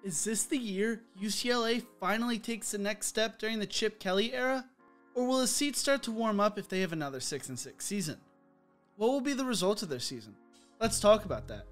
Is this the year UCLA finally takes the next step during the Chip Kelly era? Or will the seats start to warm up if they have another 6-6 season? What will be the result of their season? Let's talk about that.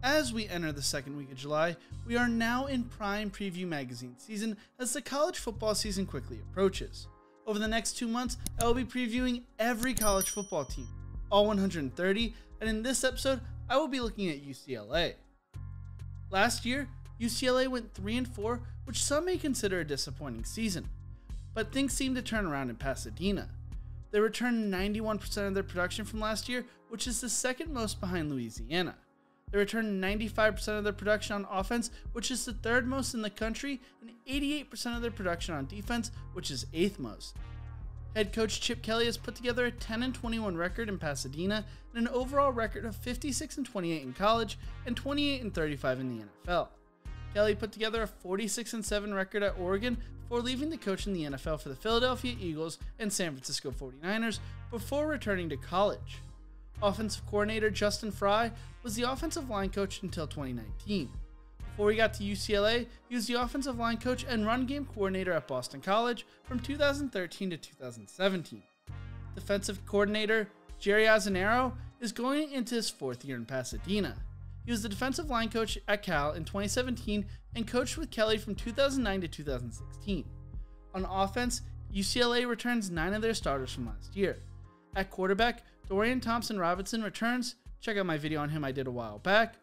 As we enter the second week of July, we are now in prime preview magazine season as the college football season quickly approaches. Over the next 2 months, I will be previewing every college football team, all 130, and in this episode, I will be looking at UCLA. Last year, UCLA went 3-4, which some may consider a disappointing season, but things seemed to turn around in Pasadena. They returned 91% of their production from last year, which is the second most behind Louisiana. They returned 95% of their production on offense, which is the third most in the country, and 88% of their production on defense, which is 8th most. Head coach Chip Kelly has put together a 10-21 record in Pasadena and an overall record of 56-28 in college and 28-35 in the NFL. Kelly put together a 46-7 record at Oregon before leaving to coach in the NFL for the Philadelphia Eagles and San Francisco 49ers before returning to college. Offensive coordinator Justin Fry was the offensive line coach until 2019. Before he got to UCLA, he was the offensive line coach and run game coordinator at Boston College from 2013 to 2017. Defensive coordinator Jerry Azzanaro is going into his 4th year in Pasadena. He was the defensive line coach at Cal in 2017 and coached with Kelly from 2009 to 2016. On offense, UCLA returns 9 of their starters from last year. At quarterback, Dorian Thompson-Robinson returns, check out my video on him I did a while back,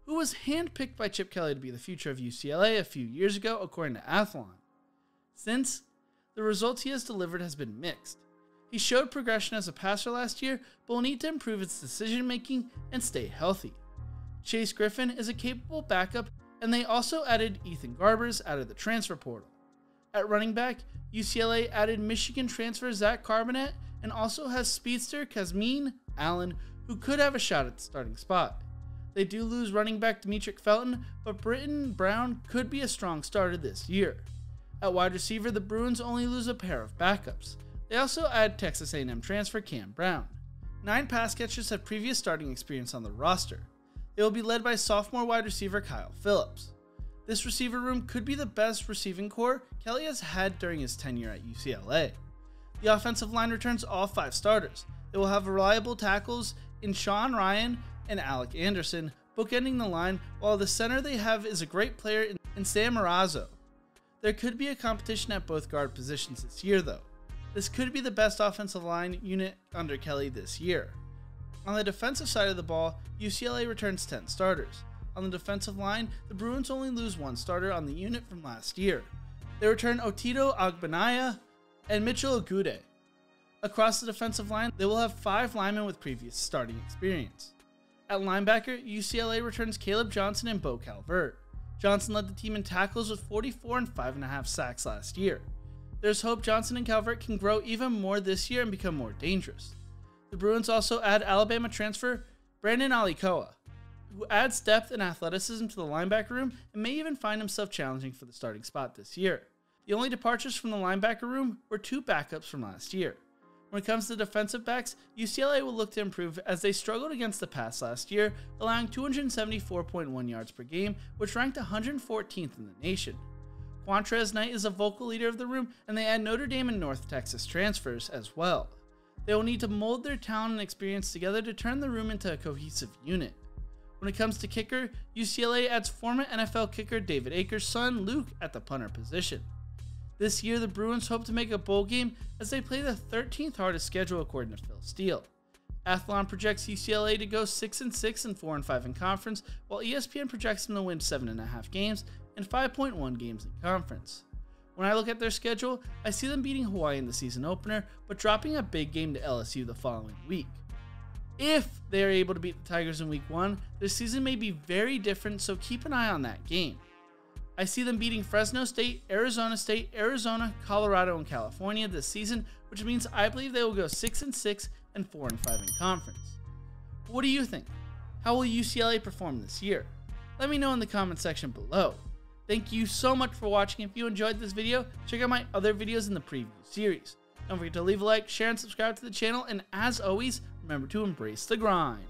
who was handpicked by Chip Kelly to be the future of UCLA a few years ago according to Athlon. Since, the results he has delivered has been mixed. He showed progression as a passer last year, but will need to improve his decision making and stay healthy. Chase Griffin is a capable backup, and they also added Ethan Garbers out of the transfer portal. At running back, UCLA added Michigan transfer Zach Carbonet and also has speedster Kazmeen Allen, who could have a shot at the starting spot. They do lose running back Demetric Felton, but Britton Brown could be a strong starter this year. At wide receiver, the Bruins only lose a pair of backups. They also add Texas A&M transfer Cam Brown. 9 pass catchers have previous starting experience on the roster. They will be led by sophomore wide receiver Kyle Phillips. This receiver room could be the best receiving core Kelly has had during his tenure at UCLA. The offensive line returns all 5 starters. They will have reliable tackles in Sean Ryan and Alec Anderson, bookending the line, while the center they have is a great player in Sam Marazzo. There could be a competition at both guard positions this year though. This could be the best offensive line unit under Kelly this year. On the defensive side of the ball, UCLA returns 10 starters. On the defensive line, the Bruins only lose 1 starter on the unit from last year. They return Otito Agbanaya and Mitchell Agude. Across the defensive line, they will have 5 linemen with previous starting experience. At linebacker, UCLA returns Caleb Johnson and Bo Calvert. Johnson led the team in tackles with 44 and 5.5 sacks last year. There's hope Johnson and Calvert can grow even more this year and become more dangerous. The Bruins also add Alabama transfer Brandon Alikoa, who adds depth and athleticism to the linebacker room and may even find himself challenging for the starting spot this year. The only departures from the linebacker room were 2 backups from last year. When it comes to defensive backs, UCLA will look to improve as they struggled against the pass last year, allowing 274.1 yards per game, which ranked 114th in the nation. Quantrez Knight is a vocal leader of the room, and they add Notre Dame and North Texas transfers as well. They will need to mold their talent and experience together to turn the room into a cohesive unit. When it comes to kicker, UCLA adds former NFL kicker David Akers' son Luke at the punter position. This year, the Bruins hope to make a bowl game as they play the 13th hardest schedule according to Phil Steele. Athlon projects UCLA to go 6-6 and 4-5 in conference, while ESPN projects them to win 7.5 games and 5.1 games in conference. When I look at their schedule, I see them beating Hawaii in the season opener, but dropping a big game to LSU the following week. If they are able to beat the Tigers in week 1, their season may be very different, so keep an eye on that game. I see them beating Fresno State, Arizona, Colorado, and California this season, which means I believe they will go 6-6 and 4-5 in conference. What do you think? How will UCLA perform this year? Let me know in the comment section below. Thank you so much for watching. If you enjoyed this video, check out my other videos in the preview series. Don't forget to leave a like, share, and subscribe to the channel, and as always, remember to embrace the grind.